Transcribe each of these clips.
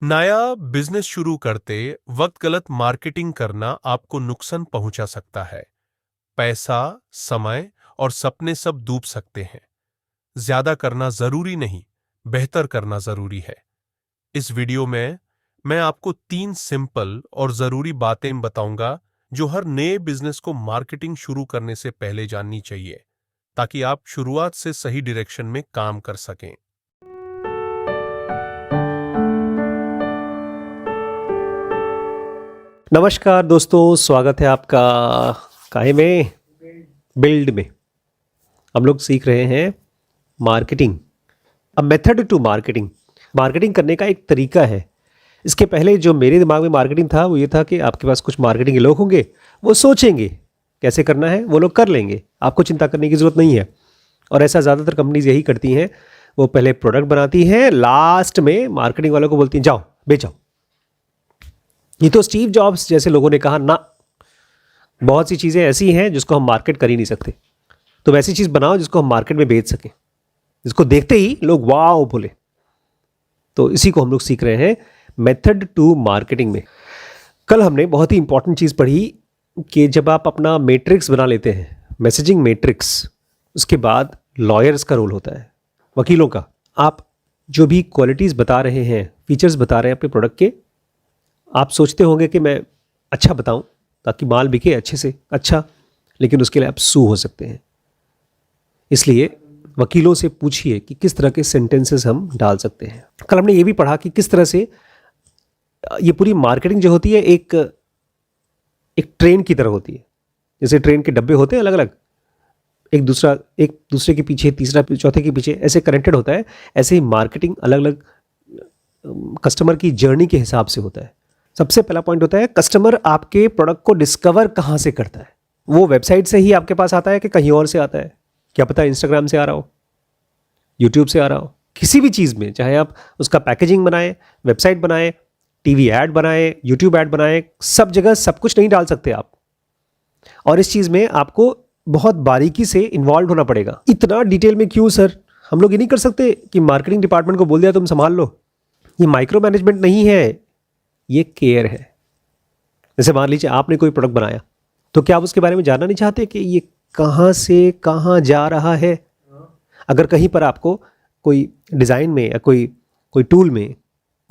नया बिजनेस शुरू करते वक्त गलत मार्केटिंग करना आपको नुकसान पहुंचा सकता है। पैसा, समय और सपने सब डूब सकते हैं। ज्यादा करना जरूरी नहीं, बेहतर करना जरूरी है। इस वीडियो में मैं आपको 3 सिंपल और जरूरी बातें बताऊंगा जो हर नए बिजनेस को मार्केटिंग शुरू करने से पहले जाननी चाहिए, ताकि आप शुरुआत से सही डायरेक्शन में काम कर सकें। नमस्कार दोस्तों, स्वागत है आपका काहे में बिल्ड में। हम लोग सीख रहे हैं marketing, a method to marketing. Marketing करने का एक तरीका है। इसके पहले जो मेरे दिमाग में मार्केटिंग था वो ये था कि आपके पास कुछ मार्केटिंग के लोग होंगे, वो सोचेंगे कैसे करना है, वो लोग कर लेंगे, आपको चिंता करने की ज़रूरत नहीं है। और ऐसा ज़्यादातर कंपनीज यही करती हैं। वो पहले प्रोडक्ट बनाती हैं, लास्ट में मार्केटिंग वालों को बोलती हैं जाओ बेचो। ये तो स्टीव जॉब्स जैसे लोगों ने कहा ना, बहुत सी चीज़ें ऐसी हैं जिसको हम मार्केट कर ही नहीं सकते, तो वैसी चीज़ बनाओ जिसको हम मार्केट में बेच सकें, जिसको देखते ही लोग वाओ बोले। तो इसी को हम लोग सीख रहे हैं मेथड टू मार्केटिंग में। कल हमने बहुत ही इंपॉर्टेंट चीज़ पढ़ी कि जब आप अपना मैट्रिक्स बना लेते हैं, मैसेजिंग मैट्रिक्स, उसके बाद लॉयर्स का रोल होता है, वकीलों का। आप जो भी क्वालिटीज़ बता रहे हैं, फीचर्स बता रहे हैं अपने प्रोडक्ट के, आप सोचते होंगे कि मैं अच्छा बताऊं ताकि माल बिके अच्छे से अच्छा, लेकिन उसके लिए आप सू हो सकते हैं। इसलिए वकीलों से पूछिए कि किस तरह के सेंटेंसेस हम डाल सकते हैं। कल हमने ये भी पढ़ा कि किस तरह से ये पूरी मार्केटिंग जो होती है एक एक ट्रेन की तरह होती है। जैसे ट्रेन के डब्बे होते हैं अलग अलग, एक दूसरे के पीछे, तीसरा चौथे के पीछे ऐसे कनेक्टेड होता है। ऐसे ही मार्केटिंग अलग अलग कस्टमर की जर्नी के हिसाब से होता है। सबसे पहला पॉइंट होता है कस्टमर आपके प्रोडक्ट को डिस्कवर कहाँ से करता है। वो वेबसाइट से ही आपके पास आता है कि कहीं और से आता है, क्या पता इंस्टाग्राम से आ रहा हो, यूट्यूब से आ रहा हो। किसी भी चीज़ में चाहे आप उसका पैकेजिंग बनाएं, वेबसाइट बनाएं, टीवी ऐड बनाएं, यूट्यूब ऐड बनाएं, सब जगह सब कुछ नहीं डाल सकते आप। और इस चीज़ में आपको बहुत बारीकी से इन्वॉल्व होना पड़ेगा। इतना डिटेल में क्यों सर? हम लोग ये नहीं कर सकते कि मार्केटिंग डिपार्टमेंट को बोल दिया तुम संभाल लो। ये माइक्रो मैनेजमेंट नहीं है, ये केयर है। जैसे मान लीजिए आपने कोई प्रोडक्ट बनाया, तो क्या आप उसके बारे में जानना नहीं चाहते कि ये कहाँ से कहाँ जा रहा है? अगर कहीं पर आपको कोई डिज़ाइन में या कोई कोई टूल में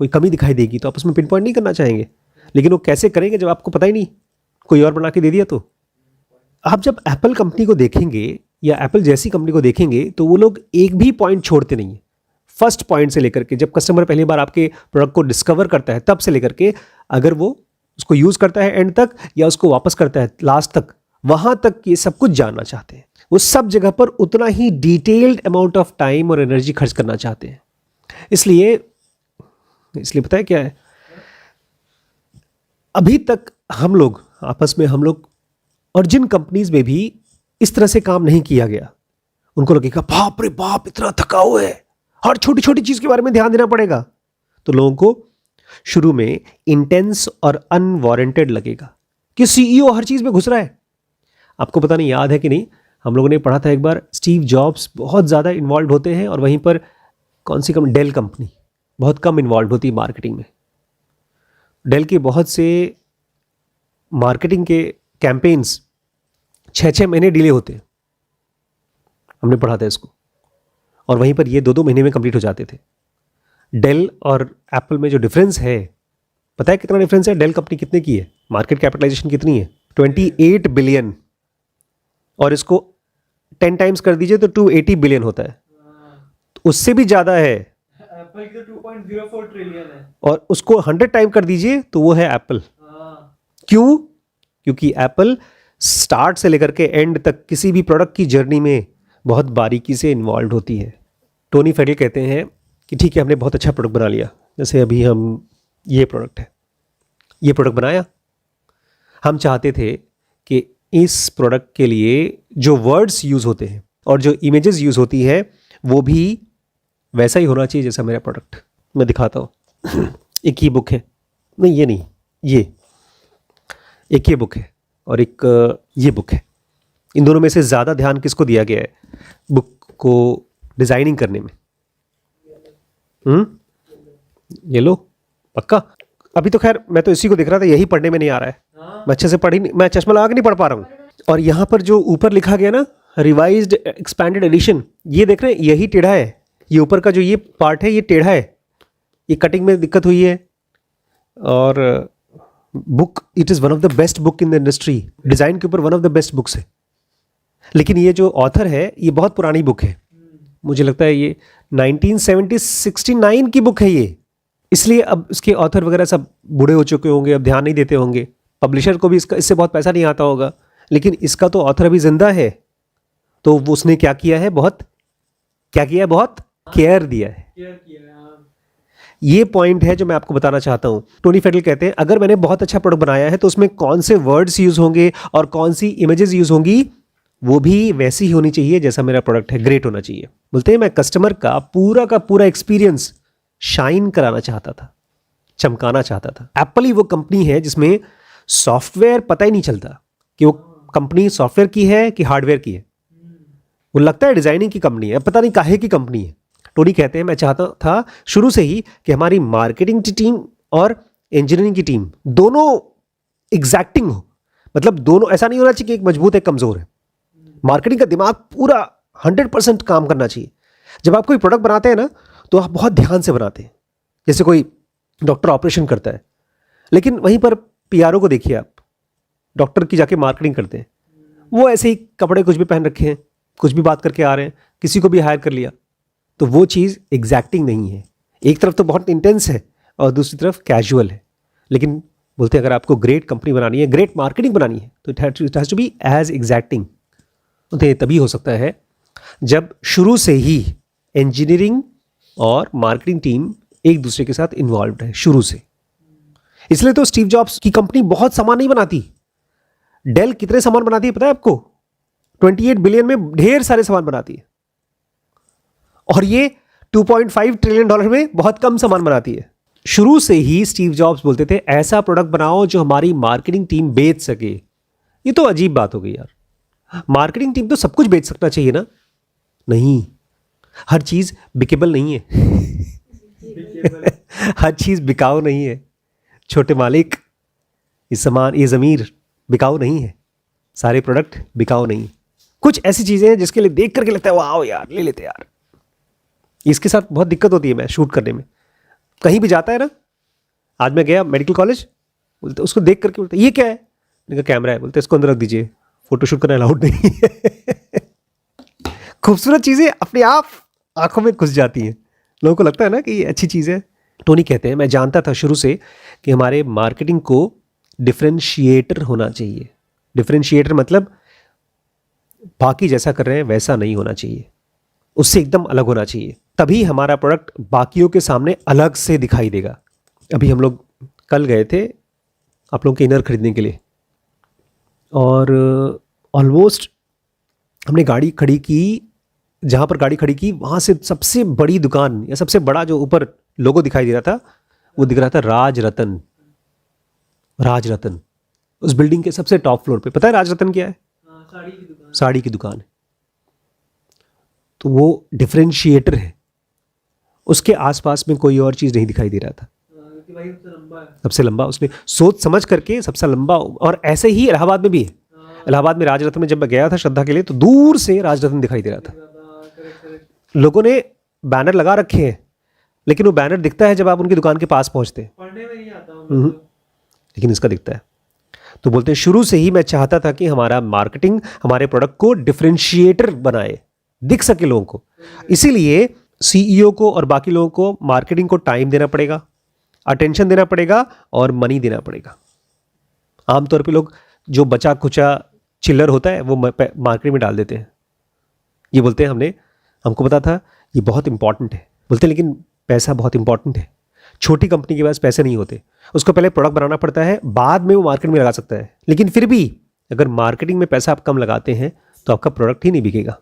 कोई कमी दिखाई देगी तो आप उसमें पिन पॉइंट नहीं करना चाहेंगे, लेकिन वो कैसे करेंगे जब आपको पता ही नहीं, कोई और बना के दे दिया तो। आप जब एप्पल कंपनी को देखेंगे या एप्पल जैसी कंपनी को देखेंगे तो वो लोग एक भी पॉइंट छोड़ते नहीं है। फर्स्ट पॉइंट से लेकर के जब कस्टमर पहली बार आपके प्रोडक्ट को डिस्कवर करता है तब से लेकर के अगर वो उसको यूज़ करता है एंड तक या उसको वापस करता है लास्ट तक, वहाँ तक ये सब कुछ जानना चाहते हैं। वो सब जगह पर उतना ही डिटेल्ड अमाउंट ऑफ टाइम और एनर्जी खर्च करना चाहते हैं। इसलिए इसलिए पता है क्या है, अभी तक हम लोग आपस में और जिन कंपनीज में भी इस तरह से काम नहीं किया गया, उनको लगेगा बाप रे बाप इतना थकाऊ है, हर छोटी छोटी चीज के बारे में ध्यान देना पड़ेगा। तो लोगों को शुरू में इंटेंस और अनवारंटेड लगेगा कि सीईओ हर चीज में घुस रहा है। आपको पता नहीं याद है कि नहीं, हम लोगों ने पढ़ा था एक बार, स्टीव जॉब्स बहुत ज़्यादा इन्वॉल्व होते हैं और वहीं पर कौन सी कंपनी, डेल कंपनी बहुत कम इन्वॉल्व होती है मार्केटिंग में। डेल के बहुत से मार्केटिंग के कैंपेन्स 6-6 महीने डिले होते हैं, हमने पढ़ा था इसको। और वहीं पर ये 2-2 महीने में कंप्लीट हो जाते थे। डेल और एप्पल में जो डिफरेंस है, पता है कितना डिफरेंस है? डेल कंपनी कितने की है, मार्केट कैपिटलाइजेशन कितनी है? 28 बिलियन, और इसको 10 टाइम्स कर दीजिए तो 280 बिलियन होता है। तो उससे भी ज़्यादा है। एप्पल की तो 2.04 ट्रिलियन है, और उसको 100 टाइम कर दीजिए तो वो है एप्पल। क्यों? क्योंकि एप्पल स्टार्ट से लेकर के एंड तक किसी भी प्रोडक्ट की जर्नी में बहुत बारीकी से इन्वॉल्व होती है। टोनी फेडल कहते हैं कि ठीक है, हमने बहुत अच्छा प्रोडक्ट बना लिया, जैसे अभी हम ये प्रोडक्ट है, ये प्रोडक्ट बनाया, हम चाहते थे कि इस प्रोडक्ट के लिए जो वर्ड्स यूज़ होते हैं और जो इमेजेस यूज़ होती है वो भी वैसा ही होना चाहिए जैसा मेरा प्रोडक्ट। मैं दिखाता हूँ। एक ये बुक है, नहीं ये नहीं, ये एक ये बुक है और एक ये बुक है। इन दोनों में से ज़्यादा ध्यान किसको दिया गया है बुक को डिज़ाइनिंग करने में? येलो, पक्का? अभी तो खैर मैं तो इसी को देख रहा था, यही पढ़ने में नहीं आ रहा है। हाँ मैं अच्छे से पढ़ ही नहीं, मैं चश्मा लगा के नहीं पढ़ पा रहा हूँ। और यहाँ पर जो ऊपर लिखा गया ना, रिवाइज्ड एक्सपैंडेड एडिशन, ये देख रहे हैं, यही टेढ़ा है। ये ऊपर का जो ये पार्ट है ये टेढ़ा है, ये कटिंग में दिक्कत हुई है। और book, it is one of the best book in the industry, design के ऊपर one of the best books है। लेकिन ये जो ऑथर है ये बहुत पुरानी बुक है, मुझे लगता है ये 1969 की बुक है ये, इसलिए अब इसके ऑथर वगैरह सब बूढ़े हो चुके होंगे, अब ध्यान नहीं देते होंगे, पब्लिशर को भी इससे बहुत पैसा नहीं आता होगा। लेकिन इसका तो ऑथर अभी जिंदा है, तो वो उसने क्या किया है, बहुत केयर दिया है। केयर किया है। हाँ ये पॉइंट है जो मैं आपको बताना चाहता हूँ। टोनी फेडल कहते हैं अगर मैंने बहुत अच्छा प्रोडक्ट बनाया है तो उसमें कौन से वर्ड्स यूज होंगे और कौन सी इमेजेस यूज होंगी, वो भी वैसी ही होनी चाहिए जैसा मेरा प्रोडक्ट है, ग्रेट होना चाहिए। बोलते हैं मैं कस्टमर का पूरा एक्सपीरियंस शाइन कराना चाहता था, चमकाना चाहता था। एप्पल ही वो कंपनी है जिसमें सॉफ्टवेयर पता ही नहीं चलता कि वो कंपनी सॉफ्टवेयर की है कि हार्डवेयर की है। वो लगता है डिजाइनिंग की कंपनी है, पता नहीं काहे की कंपनी है। टोनी कहते हैं मैं चाहता था शुरू से ही कि हमारी मार्केटिंग की टीम और इंजीनियरिंग की टीम दोनों एग्जैक्टिंग हो, मतलब दोनों, ऐसा नहीं होना चाहिए कि एक मजबूत है कमजोर है। मार्केटिंग का दिमाग पूरा 100% काम करना चाहिए। जब आप कोई प्रोडक्ट बनाते हैं ना तो आप बहुत ध्यान से बनाते हैं, जैसे कोई डॉक्टर ऑपरेशन करता है, लेकिन वहीं पर पीआरओ को देखिए आप, डॉक्टर की जाके मार्केटिंग करते हैं, वो ऐसे ही कपड़े कुछ भी पहन रखे हैं, कुछ भी बात करके आ रहे हैं, किसी को भी हायर कर लिया, तो वो चीज़ एग्जैक्टिंग नहीं है। एक तरफ तो बहुत इंटेंस है और दूसरी तरफ कैजुअल है। लेकिन बोलते हैं अगर आपको ग्रेट कंपनी बनानी है, ग्रेट मार्केटिंग बनानी है, तो it has to be as exacting. तो तभी हो सकता है जब शुरू से ही इंजीनियरिंग और मार्केटिंग टीम एक दूसरे के साथ इन्वॉल्व है शुरू से। इसलिए तो स्टीव जॉब्स की कंपनी बहुत सामान नहीं बनाती। डेल कितने सामान बनाती है पता है आपको? 28 बिलियन में ढेर सारे सामान बनाती है, और ये 2.5 ट्रिलियन डॉलर में बहुत कम सामान बनाती है। शुरू से ही स्टीव जॉब्स बोलते थे ऐसा प्रोडक्ट बनाओ जो हमारी मार्केटिंग टीम बेच सके। ये तो अजीब बात हो गई यार, मार्केटिंग टीम तो सब कुछ बेच सकना चाहिए ना? नहीं, हर चीज बिकेबल नहीं है हर चीज बिकाऊ नहीं है। छोटे मालिक, ये ज़मीर बिकाऊ नहीं है, सारे प्रोडक्ट बिकाऊ नहीं है। कुछ ऐसी चीजें हैं जिसके लिए देख करके लगता है वाओ यार ले लेते यार। इसके साथ बहुत दिक्कत होती है मैं शूट करने में, कहीं भी जाता है ना। आज मैं गया मेडिकल कॉलेज, बोलते उसको देख करके बोलते ये क्या है, मैंने कहा कैमरा है, बोलते इसको अंदर रख दीजिए, फोटोशूट करना अलाउड नहीं है खूबसूरत चीजें अपने आप आंखों में घुस जाती हैं, लोगों को लगता है ना कि ये अच्छी चीज़ है। टोनी कहते हैं मैं जानता था शुरू से कि हमारे मार्केटिंग को डिफरेंशिएटर होना चाहिए। डिफरेंशिएटर मतलब बाकी जैसा कर रहे हैं वैसा नहीं होना चाहिए, उससे एकदम अलग होना चाहिए, तभी हमारा प्रोडक्ट बाकियों के सामने अलग से दिखाई देगा। अभी हम लोग कल गए थे आप लोगों के इनर खरीदने के लिए, और ऑलमोस्ट हमने गाड़ी खड़ी की, जहाँ पर गाड़ी खड़ी की वहाँ से सबसे बड़ी दुकान या सबसे बड़ा जो ऊपर लोगो दिखाई दे रहा था वो दिख रहा था राज रतन। राज रतन उस बिल्डिंग के सबसे टॉप फ्लोर पे। पता है राज रतन क्या है? साड़ी की दुकान। साड़ी की दुकान है। तो वो डिफरेंशिएटर है, उसके आसपास में कोई और चीज़ नहीं दिखाई दे रहा था। क्योंकि भाई सबसे लंबा है। सबसे लंबा, उसने सोच समझ करके सबसे लंबा। और ऐसे ही इलाहाबाद में भी है। इलाहाबाद में राज रतन में जब मैं गया था श्रद्धा के लिए तो दूर से राज रतन दिखाई दे रहा था। लोगों ने बैनर लगा रखे हैं, लेकिन वो बैनर दिखता है जब आप उनकी दुकान के पास पहुंचते हैं, पढ़ने में नहीं आता हूँ लेकिन इसका दिखता है। तो बोलते हैं शुरू से ही मैं चाहता था कि हमारा मार्केटिंग हमारे प्रोडक्ट को डिफरेंशिएटर बनाए, दिख सके लोगों को। इसीलिए सीईओ को और बाकी लोगों को मार्केटिंग को टाइम देना पड़ेगा, अटेंशन देना पड़ेगा और मनी देना पड़ेगा। आमतौर पे लोग जो बचा खुचा चिल्लर होता है वो मार्केटिंग में डाल देते हैं। ये बोलते हैं हमको पता था ये बहुत इंपॉर्टेंट है। बोलते हैं लेकिन पैसा बहुत इंपॉर्टेंट है। छोटी कंपनी के पास पैसे नहीं होते, उसको पहले प्रोडक्ट बनाना पड़ता है, बाद में वो मार्केट में लगा सकता है। लेकिन फिर भी अगर मार्केटिंग में पैसा आप कम लगाते हैं तो आपका प्रोडक्ट ही नहीं बिकेगा।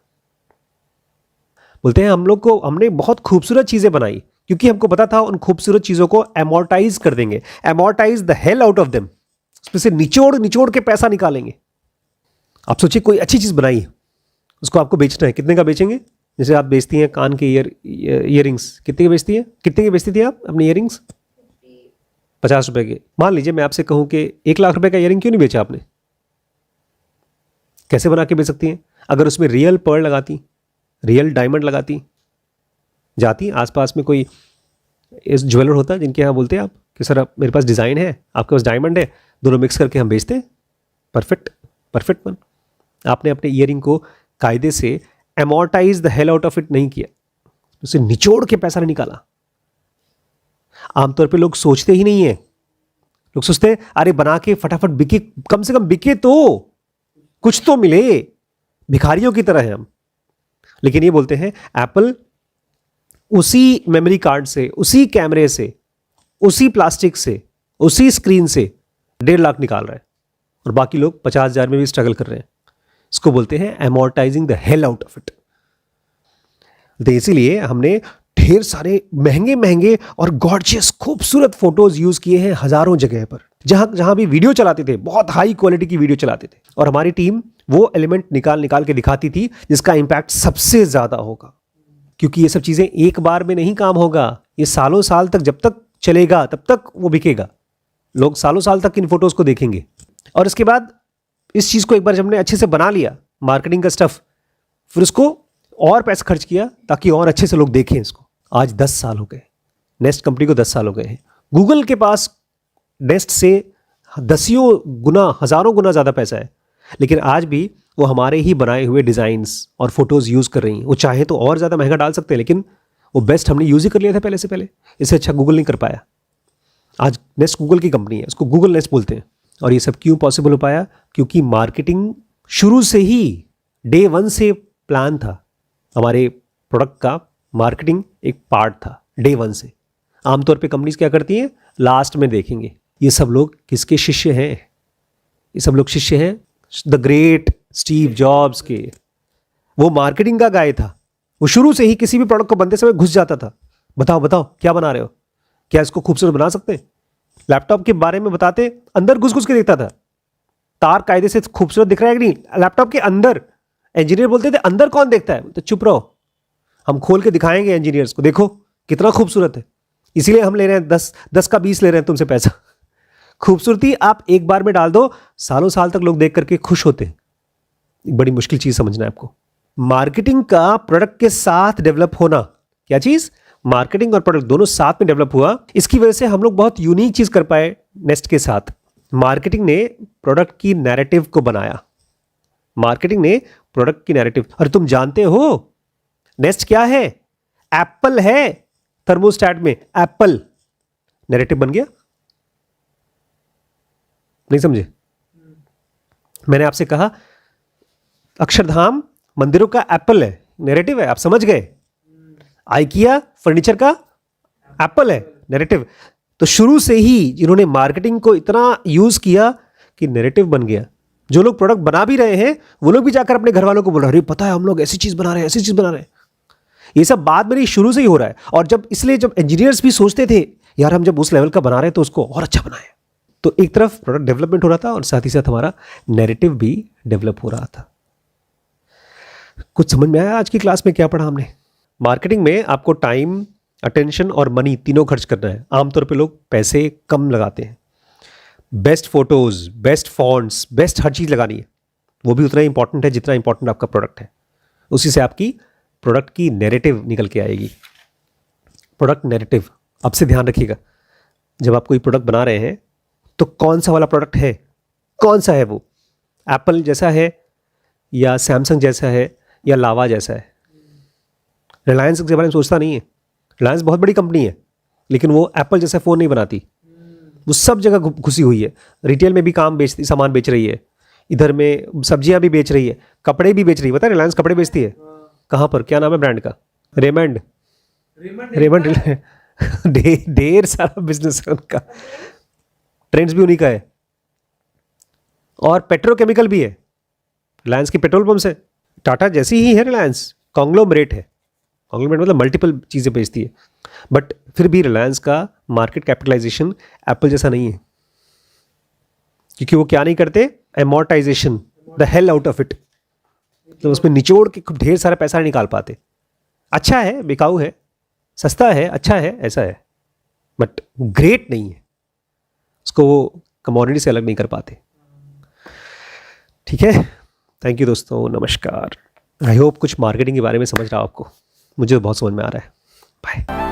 बोलते हैं हमने बहुत खूबसूरत चीज़ें बनाई क्योंकि हमको पता था उन खूबसूरत चीज़ों को एमोर्टाइज कर देंगे, एमोर्टाइज the hell out of them, उसमें से निचोड़ के पैसा निकालेंगे। आप सोचिए कोई अच्छी चीज़ बनाई है, उसको आपको बेचना है, कितने का बेचेंगे? जैसे आप बेचती हैं कान के ईयरिंग्स, कितने की बेचती हैं? कितने की बेचती थी आप अपनी ईयरिंग्स? 50 रुपए के। मान लीजिए मैं आपसे कहूं कि 1 लाख रुपए का ईयरिंग क्यों नहीं बेचा आपने? कैसे बना के बेच सकती हैं? अगर उसमें रियल पर्ल लगाती, रियल डायमंड लगाती, जाती आसपास में कोई इस ज्वेलर होता है जिनके यहाँ बोलते हैं आप कि सर आप मेरे पास डिज़ाइन है, आपके पास डायमंड है, दोनों मिक्स करके हम बेचते हैं, परफेक्ट परफेक्ट वन। आपने अपने ईयरिंग को कायदे से एमोर्टाइज the hell out of it नहीं किया, उसे निचोड़ के पैसा नहीं निकाला। आमतौर पे लोग सोचते ही नहीं है, लोग सोचते हैं अरे बना के फटाफट बिके, कम से कम बिके तो कुछ तो मिले, भिखारियों की तरह है हम। लेकिन ये बोलते हैं एप्पल उसी मेमोरी कार्ड से, उसी कैमरे से, उसी प्लास्टिक से, उसी स्क्रीन से 1.5 लाख निकाल रहा है और बाकी लोग 50,000 में भी स्ट्रगल कर रहे हैं। इसको बोलते हैं amortising the hell out of it. तो इसीलिए हमने ढेर सारे महंगे महंगे और गॉर्जियस खूबसूरत फोटोज यूज किए हैं हजारों जगह पर। जहां जहां भी वीडियो चलाते थे, बहुत हाई क्वालिटी की वीडियो चलाते थे, और हमारी टीम वो एलिमेंट निकाल निकाल के दिखाती थी जिसका इंपैक्ट सबसे ज्यादा होगा। क्योंकि ये सब चीजें एक बार में नहीं काम होगा, ये सालों साल तक जब तक चलेगा तब तक वो बिकेगा। लोग सालों साल तक इन फोटोज को देखेंगे। और इसके बाद इस चीज को एक बार जब हमने अच्छे से बना लिया, मार्केटिंग का स्टफ, फिर उसको और पैसा खर्च किया ताकि और अच्छे से लोग देखें इसको। आज 10 साल हो गए, नेस्ट कंपनी को 10 साल हो गए हैं। गूगल के पास नेस्ट से दसियों गुना, हजारों गुना ज्यादा पैसा है, लेकिन आज भी वो हमारे ही बनाए हुए डिजाइन्स और फोटोज यूज कर रही हैं। वो चाहे तो और ज्यादा महंगा डाल सकते हैं, लेकिन वो बेस्ट हमने यूज ही कर लिया था पहले से पहले, इससे अच्छा गूगल नहीं कर पाया। आज नेस्ट गूगल की कंपनी है, उसको गूगल नेस्ट बोलते हैं। और ये सब क्यों पॉसिबल हो पाया? क्योंकि मार्केटिंग शुरू से ही डे 1 से प्लान था। हमारे प्रोडक्ट का मार्केटिंग एक पार्ट था डे 1 से। आमतौर पे कंपनीज क्या करती हैं, लास्ट में देखेंगे। ये सब लोग किसके शिष्य हैं? ये सब लोग शिष्य हैं द ग्रेट स्टीव जॉब्स के। वो मार्केटिंग का गाय था। वो शुरू से ही किसी भी प्रोडक्ट को बनते समय घुस जाता था, बताओ बताओ क्या बना रहे हो, क्या इसको खूबसूरत बना सकते हैं? लैपटॉप के बारे में बताते, अंदर घुस घुस के देखता था, तार कायदे से खूबसूरत दिख रहा है कि नहीं लैपटॉप के अंदर। इंजीनियर बोलते थे अंदर कौन देखता है? तो चुप रहो, हम खोल के दिखाएंगे इंजीनियर्स को, देखो कितना खूबसूरत है। इसीलिए हम ले रहे हैं 10 का 20 ले रहे हैं तुमसे पैसा। खूबसूरती आप एक बार में डाल दो, सालों साल तक लोग देख करके खुश होते हैं। बड़ी मुश्किल चीज समझना है आपको। मार्केटिंग का प्रोडक्ट के साथ डेवलप होना, क्या चीज? मार्केटिंग और प्रोडक्ट दोनों साथ में डेवलप हुआ। इसकी वजह से हम लोग बहुत यूनिक चीज कर पाए नेस्ट के साथ। मार्केटिंग ने प्रोडक्ट की नैरेटिव को बनाया। मार्केटिंग ने प्रोडक्ट की नैरेटिव। और तुम जानते हो नेस्ट क्या है? एप्पल है। थर्मोस्टैट में एप्पल नैरेटिव बन गया। नहीं समझे? मैंने आपसे कहा अक्षरधाम मंदिरों का एप्पल है, नैरेटिव है, आप समझ गए। आइकिया फर्नीचर का एप्पल है, नैरेटिव। तो शुरू से ही जिन्होंने मार्केटिंग को इतना यूज किया कि नैरेटिव बन गया। जो लोग प्रोडक्ट बना भी रहे हैं वो लोग भी जाकर अपने घर वालों को बोल रहे हैं, अरे पता है हम लोग ऐसी चीज बना रहे हैं, ऐसी चीज बना रहे हैं। ये सब बाद में नहीं, शुरू से ही हो रहा है। और जब इसलिए जब इंजीनियर्स भी सोचते थे यार हम जब उस लेवल का बना रहे हैं तो उसको और अच्छा बनाए, तो एक तरफ प्रोडक्ट डेवलपमेंट हो रहा था और साथ ही साथ हमारा नैरेटिव भी डेवलप हो रहा था। कुछ समझ में आया आज की क्लास में क्या पढ़ा हमने? मार्केटिंग में आपको टाइम, अटेंशन और मनी तीनों खर्च करना है। आमतौर पे लोग पैसे कम लगाते हैं। Best photos, best fonts, best हर चीज़ लगानी है। वो भी उतना ही इंपॉर्टेंट है जितना इंपॉर्टेंट आपका प्रोडक्ट है। उसी से आपकी प्रोडक्ट की नैरेटिव निकल के आएगी। प्रोडक्ट नैरेटिव, अब से ध्यान रखिएगा, जब आप कोई प्रोडक्ट बना रहे हैं तो कौन सा वाला प्रोडक्ट है, कौन सा है वो? एप्पल जैसा है या सैमसंग जैसा है या लावा जैसा है? रिलायंस के बारे में सोचता नहीं है। रिलायंस बहुत बड़ी कंपनी है लेकिन वो एप्पल जैसा फ़ोन नहीं बनाती। वो सब जगह घुसी हुई है। रिटेल में भी सामान बेच रही है, इधर में सब्जियां भी बेच रही है, कपड़े भी बेच रही है। पता है रिलायंस कपड़े बेचती है कहाँ पर? क्या नाम है ब्रांड का? रेमंड। ढेर सारा बिजनेस है उनका, ट्रेंड्स भी उन्हीं का है। और पेट्रोकेमिकल भी है, रिलायंस की पेट्रोल पंप है। टाटा जैसी ही है रिलायंस, कॉन्ग्लोमरेट है। कॉन्ग्लोमरेट मतलब मल्टीपल चीज़ें बेचती है। बट फिर भी रिलायंस का मार्केट कैपिटलाइजेशन एप्पल जैसा नहीं है, क्योंकि वो क्या नहीं करते? Amortisation the hell out of it. तो उसमें निचोड़ के ढेर सारा पैसा नहीं निकाल पाते। अच्छा है, बिकाऊ है, सस्ता है, अच्छा है, ऐसा है, बट ग्रेट नहीं है। उसको वो कमोडिटी से अलग नहीं कर पाते। ठीक है, थैंक यू दोस्तों, नमस्कार। आई होप कुछ मार्केटिंग के बारे में समझ रहा हो आपको, मुझे तो बहुत समझ में आ रहा है। बाय।